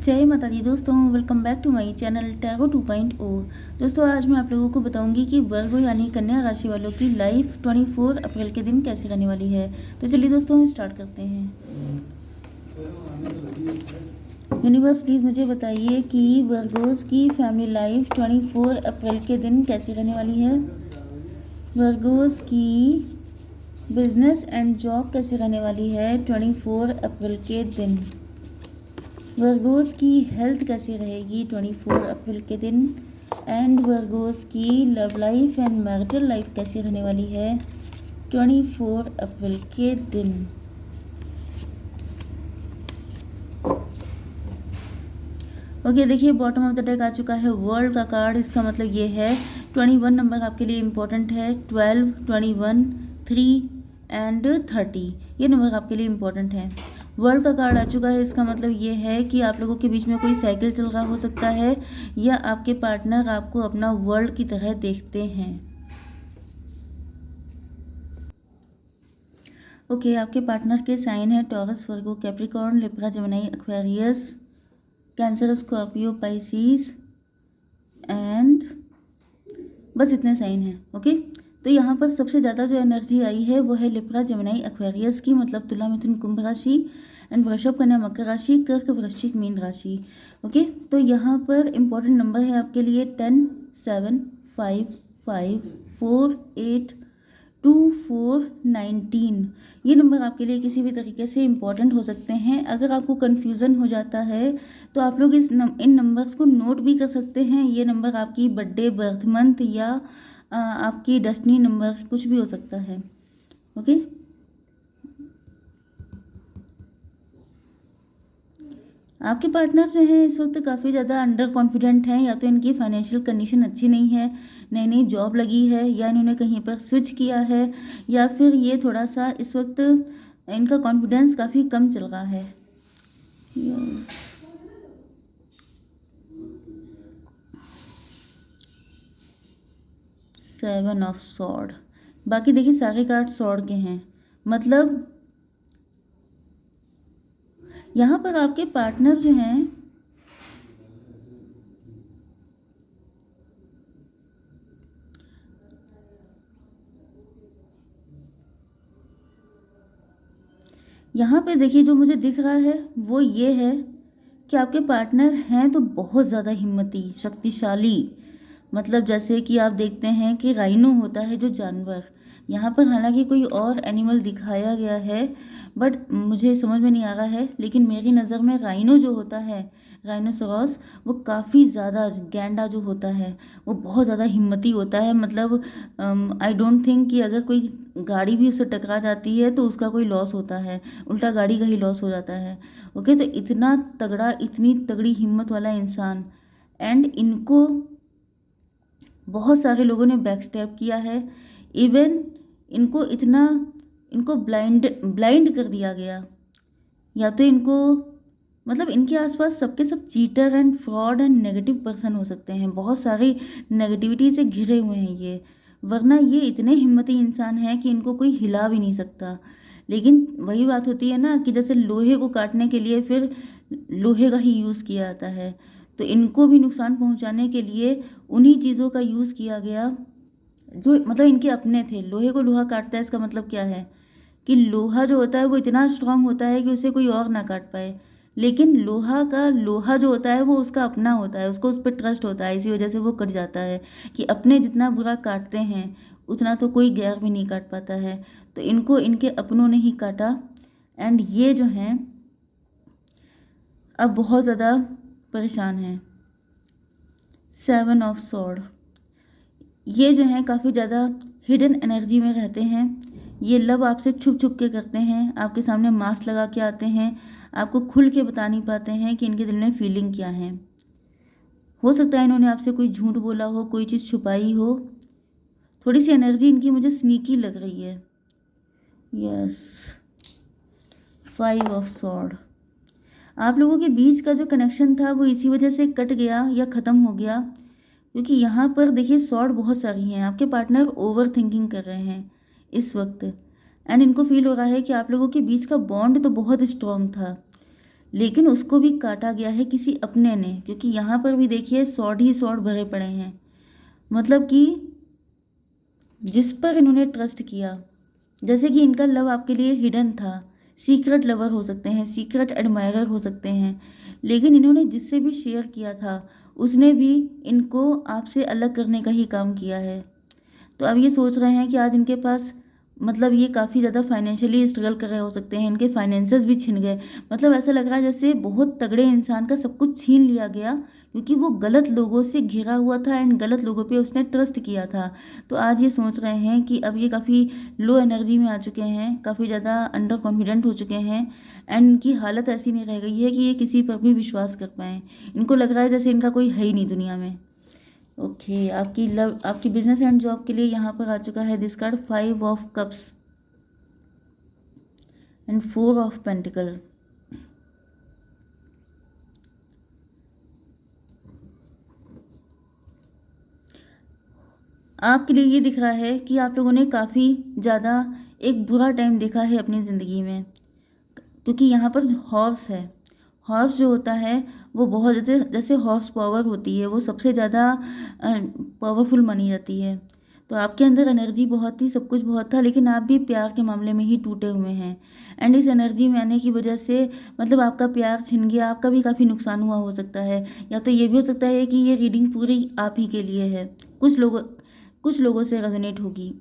जय माता दी दोस्तों, welcome back to my channel tarot 2.0। दोस्तों आज मैं आप लोगों को बताऊंगी कि वर्गो यानी कन्या राशि वालों की लाइफ 24 अप्रैल के दिन कैसे रहने वाली है। तो चलिए दोस्तों स्टार्ट करते हैं। यूनिवर्स प्लीज़ मुझे बताइए कि वर्गोस की फैमिली लाइफ 24 अप्रैल के दिन कैसी रहने वाली है। वर्गोस की बिजनेस एंड जॉब कैसे रहने वाली है 24 अप्रैल के दिन। वर्गोस की हेल्थ कैसी रहेगी 24 अप्रैल के दिन। एंड वर्गोस की love life and marital life कैसी रहने वाली है 24 अप्रैल के दिन। ओके देखिए बॉटम ऑफ द डेक आ चुका है वर्ल्ड का कार्ड। इसका मतलब ये है 21 नंबर आपके लिए इम्पोर्टेंट है। 12, 21, 3 एंड 30 ये नंबर आपके लिए इम्पोर्टेंट है। वर्ल्ड का कार्ड आ चुका है। इसका मतलब ये है कि आप लोगों के बीच में कोई साइकिल चल रहा हो सकता है या आपके पार्टनर आपको अपना वर्ल्ड की तरह देखते हैं। ओके आपके पार्टनर के साइन है taurus, Virgo, Capricorn, Libra, Gemini, Aquarius, cancer, Scorpio, Pisces and बस इतने साइन हैं। ओके तो यहाँ पर सबसे ज़्यादा जो एनर्जी आई है वो है लिब्रा, जेमिनी, एक्वेरियस की, मतलब तुला, मिथुन, कुंभ राशि एंड वृषभ, कन्या, मकर राशि, कर्क, वृश्चिक, मीन राशि। ओके तो यहाँ पर इम्पोर्टेंट नंबर है आपके लिए 10, 7, 5, 5, 4, 8, 2, 4, 19। ये नंबर आपके लिए किसी भी तरीके से इम्पॉर्टेंट हो सकते हैं। अगर आपको कन्फ्यूज़न हो जाता है तो आप लोग इन नंबर्स को नोट भी कर सकते हैं। ये नंबर आपकी बर्थडे, बर्थ मंथ या आपकी डेस्टिनी नंबर कुछ भी हो सकता है। ओके आपके पार्टनर जो हैं इस वक्त काफ़ी ज़्यादा अंडर कॉन्फिडेंट हैं। या तो इनकी फाइनेंशियल कंडीशन अच्छी नहीं है, नई नई जॉब लगी है, या इन्होंने कहीं पर स्विच किया है, या फिर ये थोड़ा सा इस वक्त इनका कॉन्फिडेंस काफ़ी कम चल रहा है। Seven of sword. बाकी देखिए सारे कार्ड सॉर्ड के हैं, मतलब यहाँ पर आपके पार्टनर जो हैं यहाँ पे देखिए जो मुझे दिख रहा है वो ये है कि आपके पार्टनर हैं तो बहुत ज़्यादा हिम्मती, शक्तिशाली। मतलब जैसे कि आप देखते हैं कि राइनो होता है जो जानवर, यहाँ पर हालांकि कोई और एनिमल दिखाया गया है बट मुझे समझ में नहीं आ रहा है, लेकिन मेरी नज़र में राइनो जो होता है, राइनोसोरस, वो काफ़ी ज़्यादा, गैंडा जो होता है वो बहुत ज़्यादा हिम्मती होता है। मतलब आई डोंट थिंक कि अगर कोई गाड़ी भी उससे टकरा जाती है तो उसका कोई लॉस होता है, उल्टा गाड़ी का ही लॉस हो जाता है। ओके तो इतना तगड़ा, इतनी तगड़ी हिम्मत वाला इंसान, एंड इनको बहुत सारे लोगों ने बैक स्टैब किया है। इवन इनको ब्लाइंड कर दिया गया, या तो इनको मतलब इनके आसपास सबके सब cheater and fraud and negative person हो सकते हैं। बहुत सारी नेगेटिविटी से घिरे हुए हैं ये, वरना ये इतने हिम्मती इंसान हैं कि इनको कोई हिला भी नहीं सकता। लेकिन वही बात होती है ना कि जैसे लोहे को काटने के लिए फिर लोहे का ही यूज़ किया जाता है, तो इनको भी नुकसान पहुंचाने के लिए उन्हीं चीज़ों का यूज़ किया गया जो मतलब इनके अपने थे। लोहे को लोहा काटता है, इसका मतलब क्या है कि लोहा जो होता है वो इतना स्ट्रांग होता है कि उसे कोई और ना काट पाए, लेकिन लोहा जो होता है वो उसका अपना होता है, उसको उस पर ट्रस्ट होता है, इसी वजह से वो कट जाता है कि अपने जितना बुरा काटते हैं उतना तो कोई गैर भी नहीं काट पाता है। तो इनको इनके अपनों ने ही काटा, एंड ये जो हैं अब बहुत ज़्यादा परेशान हैं। 7 ऑफ सॉर्ड, ये जो हैं काफ़ी ज़्यादा हिडन एनर्जी में रहते हैं। ये लव आपसे छुप छुप के करते हैं, आपके सामने मास्क लगा के आते हैं, आपको खुल के बता नहीं पाते हैं कि इनके दिल में फीलिंग क्या है। हो सकता है इन्होंने आपसे कोई झूठ बोला हो, कोई चीज़ छुपाई हो। थोड़ी सी एनर्जी इनकी मुझे स्नीकी लग रही है। Yes, 5 of sword. आप लोगों के बीच का जो कनेक्शन था वो इसी वजह से कट गया या ख़त्म हो गया, क्योंकि यहाँ पर देखिए सॉर्ड बहुत सारी हैं। आपके पार्टनर ओवर थिंकिंग कर रहे हैं इस वक्त, एंड इनको फील हो रहा है कि आप लोगों के बीच का बॉन्ड तो बहुत स्ट्रॉन्ग था, लेकिन उसको भी काटा गया है किसी अपने ने, क्योंकि यहाँ पर भी देखिए सॉर्ड ही सॉर्ड भरे पड़े हैं। मतलब कि जिस पर इन्होंने ट्रस्ट किया, जैसे कि इनका लव आपके लिए हिडन था, सीक्रेट लवर हो सकते हैं, सीक्रेट एडमायरर हो सकते हैं, लेकिन इन्होंने जिससे भी शेयर किया था उसने भी इनको आपसे अलग करने का ही काम किया है। तो अब ये सोच रहे हैं कि आज इनके पास, मतलब ये काफ़ी ज़्यादा फाइनेंशियली स्ट्रगल कर रहे हो सकते हैं, इनके फाइनेंसेस भी छिन गए। मतलब ऐसा लग रहा है जैसे बहुत तगड़े इंसान का सब कुछ छीन लिया गया, क्योंकि वो गलत लोगों से घिरा हुआ था एंड गलत लोगों पे उसने ट्रस्ट किया था। तो आज ये सोच रहे हैं कि अब ये काफ़ी लो एनर्जी में आ चुके हैं, काफ़ी ज़्यादा अंडर कॉन्फिडेंट हो चुके हैं, एंड इनकी हालत ऐसी नहीं रह गई है कि ये किसी पर भी विश्वास कर पाएँ। इनको लग रहा है जैसे इनका कोई है ही नहीं दुनिया में। ओके, आपकी बिजनेस एंड जॉब के लिए यहाँ पर आ चुका है this card, 5 of cups and 4 of pentacle. आपके लिए ये दिख रहा है कि आप लोगों ने काफ़ी ज़्यादा एक बुरा टाइम देखा है अपनी ज़िंदगी में, क्योंकि यहाँ पर हॉर्स है। हॉर्स जो होता है वो बहुत जैसे जैसे हॉर्स पावर होती है वो सबसे ज़्यादा पावरफुल मानी जाती है। तो आपके अंदर एनर्जी बहुत थी, सब कुछ बहुत था, लेकिन आप भी प्यार के मामले में ही टूटे हुए हैं। एंड इस एनर्जी में आने की वजह से मतलब आपका प्यार छिन गया, आपका भी काफ़ी नुकसान हुआ हो सकता है। या तो ये भी हो सकता है कि ये रीडिंग पूरी आप ही के लिए है, कुछ लोगों से रेजोनेट होगी।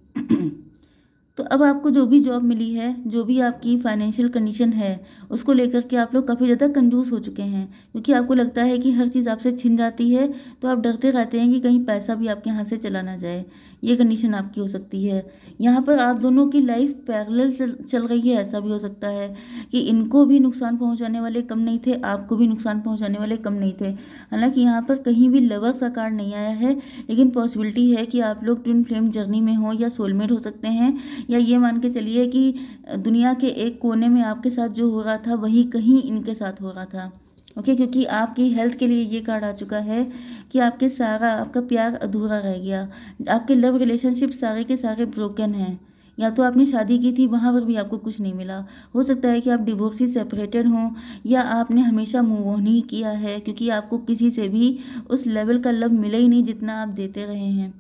तो अब आपको जो भी जॉब मिली है, जो भी आपकी फाइनेंशियल कंडीशन है, उसको लेकर के आप लोग काफ़ी ज़्यादा कंजूस हो चुके हैं, क्योंकि आपको लगता है कि हर चीज़ आपसे छिन जाती है, तो आप डरते रहते हैं कि कहीं पैसा भी आपके हाथ से चला ना जाए। ये कंडीशन आपकी हो सकती है। यहाँ पर आप दोनों की लाइफ पैरेलल चल रही है, ऐसा भी हो सकता है कि इनको भी नुकसान पहुँचाने वाले कम नहीं थे, आपको भी नुकसान पहुँचाने वाले कम नहीं थे। हालांकि यहाँ पर कहीं भी लवर का कार्ड नहीं आया है, लेकिन पॉसिबिलिटी है कि आप लोग ट्विन फ्लेम जर्नी में हो या सोलमेट हो सकते हैं, या ये मान के चलिए कि दुनिया के एक कोने में आपके साथ जो हो रहा था वही कहीं इनके साथ हो रहा था। ओके, क्योंकि आपकी हेल्थ के लिए ये कार्ड आ चुका है कि आपका प्यार अधूरा रह गया, आपके लव रिलेशनशिप सारे के सारे ब्रोकन हैं। या तो आपने शादी की थी, वहाँ पर भी आपको कुछ नहीं मिला। हो सकता है कि आप डिवोर्सी सेपरेटेड हों, या आपने हमेशा मूव ऑन ही किया है, क्योंकि आपको किसी से भी उस लेवल का लव मिला ही नहीं जितना आप देते रहे हैं।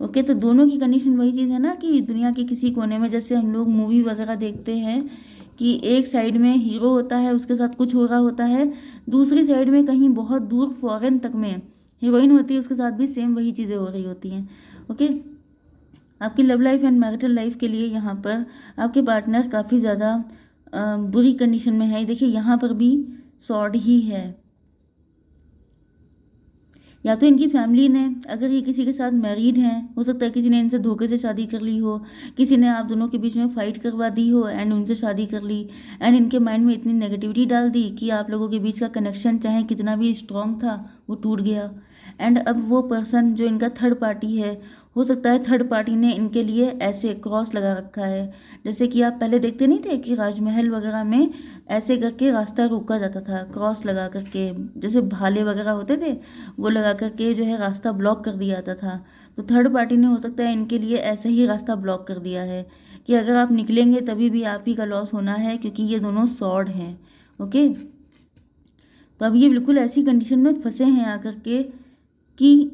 ओके, तो दोनों की कंडीशन वही चीज़ है ना कि दुनिया के किसी कोने में, जैसे हम लोग मूवी वगैरह देखते हैं कि एक साइड में हीरो होता है, उसके साथ कुछ हो रहा होता है, दूसरी साइड में कहीं बहुत दूर फॉरेन तक में हीरोइन होती है, उसके साथ भी सेम वही चीज़ें हो रही होती हैं। ओके, आपकी love life and marital life के लिए यहाँ पर आपके पार्टनर काफ़ी ज़्यादा बुरी कंडीशन में है। देखिए यहाँ पर भी सॉर्ड ही है। या तो इनकी फैमिली ने, अगर ये किसी के साथ मैरिड हैं, हो सकता है किसी ने इनसे धोखे से शादी कर ली हो, किसी ने आप दोनों के बीच में फाइट करवा दी हो एंड उनसे शादी कर ली, एंड इनके माइंड में इतनी नेगेटिविटी डाल दी कि आप लोगों के बीच का कनेक्शन चाहे कितना भी स्ट्रांग था वो टूट गया। एंड अब वो पर्सन जो इनका थर्ड पार्टी है, हो सकता है थर्ड पार्टी ने इनके लिए ऐसे क्रॉस लगा रखा है, जैसे कि आप पहले देखते नहीं थे कि राजमहल वगैरह में ऐसे करके रास्ता रोका जाता था, क्रॉस लगा करके, जैसे भाले वगैरह होते थे वो लगा करके जो है रास्ता ब्लॉक कर दिया जाता था। तो थर्ड पार्टी ने हो सकता है इनके लिए ऐसे ही रास्ता ब्लॉक कर दिया है कि अगर आप निकलेंगे तभी भी आप ही का लॉस होना है, क्योंकि ये दोनों सॉर्ड हैं। ओके, तो अब ये बिल्कुल ऐसी कंडीशन में फंसे हैं आकर के कि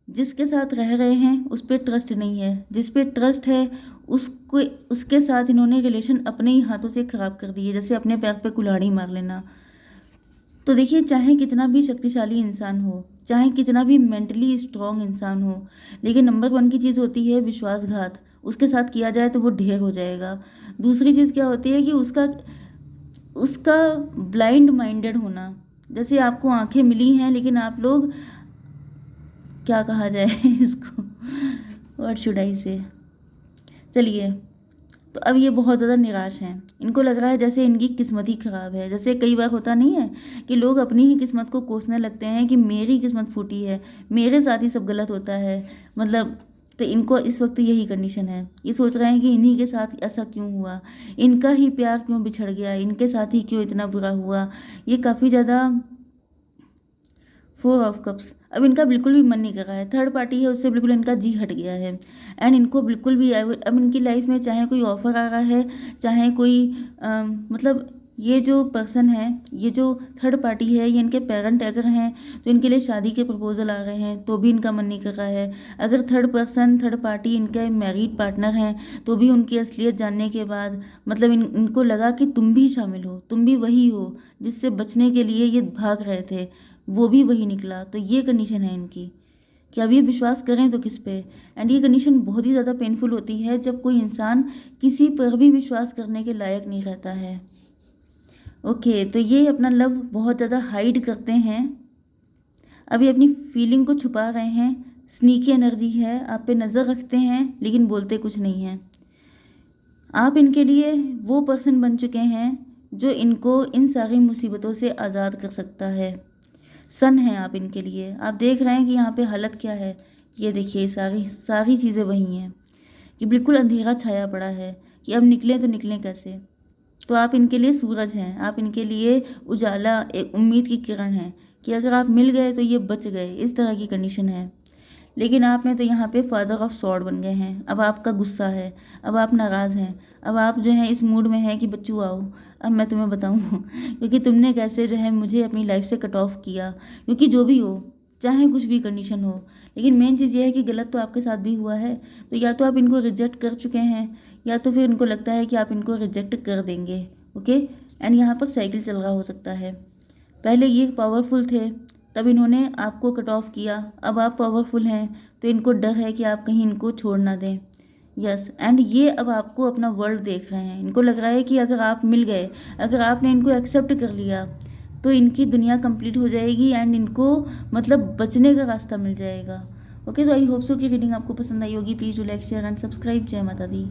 जिसके साथ रह रहे हैं उस पर ट्रस्ट नहीं है, जिस पे ट्रस्ट है उसको, उसके साथ इन्होंने रिलेशन अपने ही हाथों से ख़राब कर दी है, जैसे अपने पैर पे कुल्हाड़ी मार लेना। तो देखिए, चाहे कितना भी शक्तिशाली इंसान हो, चाहे कितना भी मेंटली स्ट्रांग इंसान हो, लेकिन नंबर वन की चीज़ होती है विश्वासघात। उसके साथ किया जाए तो वो ढेर हो जाएगा। दूसरी चीज़ क्या होती है कि उसका उसका ब्लाइंड माइंडेड होना, जैसे आपको आंखें मिली हैं लेकिन आप लोग, क्या कहा जाए इसको, व्हाट शुड आई से, चलिए, तो अब ये बहुत ज़्यादा निराश हैं। इनको लग रहा है जैसे इनकी किस्मत ही ख़राब है। जैसे कई बार होता नहीं है कि लोग अपनी ही किस्मत को कोसने लगते हैं कि मेरी किस्मत फूटी है, मेरे साथ ही सब गलत होता है, मतलब। तो इनको इस वक्त यही कंडीशन है, ये सोच रहे हैं कि इन्हीं के साथ ऐसा क्यों हुआ, इनका ही प्यार क्यों बिछड़ गया, इनके साथ ही क्यों इतना बुरा हुआ। ये काफ़ी ज़्यादा 4 ऑफ कप्स, अब इनका बिल्कुल भी मन नहीं कर रहा है, थर्ड पार्टी है उससे बिल्कुल इनका जी हट गया है। एंड इनको बिल्कुल भी अब इनकी लाइफ में चाहे कोई ऑफर आ रहा है, चाहे कोई मतलब ये जो पर्सन है, ये जो थर्ड पार्टी है, ये इनके पेरेंट अगर हैं तो इनके लिए शादी के प्रपोजल आ रहे हैं तो भी इनका मन नहीं कर रहा है। अगर थर्ड पार्टी इनके मैरिड पार्टनर हैं तो भी उनकी असलियत जानने के बाद मतलब इनको लगा कि तुम भी शामिल हो, तुम भी वही हो जिससे बचने के लिए ये भाग रहे थे, वो भी वही निकला। तो ये कंडीशन है इनकी कि अब ये विश्वास करें तो किस पे। एंड ये कंडीशन बहुत ही ज़्यादा पेनफुल होती है जब कोई इंसान किसी पर भी विश्वास करने के लायक नहीं रहता है। ओके, तो ये अपना लव बहुत ज़्यादा हाइड करते हैं, अभी अपनी फीलिंग को छुपा रहे हैं, स्नीकी एनर्जी है, आप पे नज़र रखते हैं लेकिन बोलते कुछ नहीं हैं। आप इनके लिए वो पर्सन बन चुके हैं जो इनको इन सारी मुसीबतों से आज़ाद कर सकता है। सन है आप इनके लिए। आप देख रहे हैं कि यहाँ पे हालत क्या है, ये देखिए सारी सारी चीज़ें वही हैं कि बिल्कुल अंधेरा छाया पड़ा है कि अब निकलें तो निकलें कैसे। तो आप इनके लिए सूरज हैं, आप इनके लिए उजाला, एक उम्मीद की किरण है कि अगर आप मिल गए तो ये बच गए, इस तरह की कंडीशन है। लेकिन आपने तो यहाँ पे फादर ऑफ सॉर्ड बन गए हैं। अब आपका गुस्सा है, अब आप नाराज़ हैं, अब आप जो है इस मूड में हैं कि बच्चू आओ अब मैं तुम्हें बताऊँ क्योंकि तुमने कैसे जो है मुझे अपनी लाइफ से कट ऑफ किया। क्योंकि जो भी हो, चाहे कुछ भी कंडीशन हो, लेकिन मेन चीज़ ये है कि गलत तो आपके साथ भी हुआ है। तो या तो आप इनको रिजेक्ट कर चुके हैं या तो फिर इनको लगता है कि आप इनको रिजेक्ट कर देंगे। ओके, एंड यहाँ पर साइकिल चल रहा हो सकता है। पहले ये पावरफुल थे, तब इन्होंने आपको कट ऑफ किया, अब आप पावरफुल हैं तो इनको डर है कि आप कहीं इनको छोड़ ना दें। यस, एंड ये अब आपको अपना वर्ल्ड देख रहे हैं। इनको लग रहा है कि अगर आप मिल गए, अगर आपने इनको एक्सेप्ट कर लिया तो इनकी दुनिया कंप्लीट हो जाएगी एंड इनको मतलब बचने का रास्ता मिल जाएगा। ओके, तो आई होप सो कि रीडिंग आपको पसंद आई होगी। Please do like share and subscribe. जय माता दी।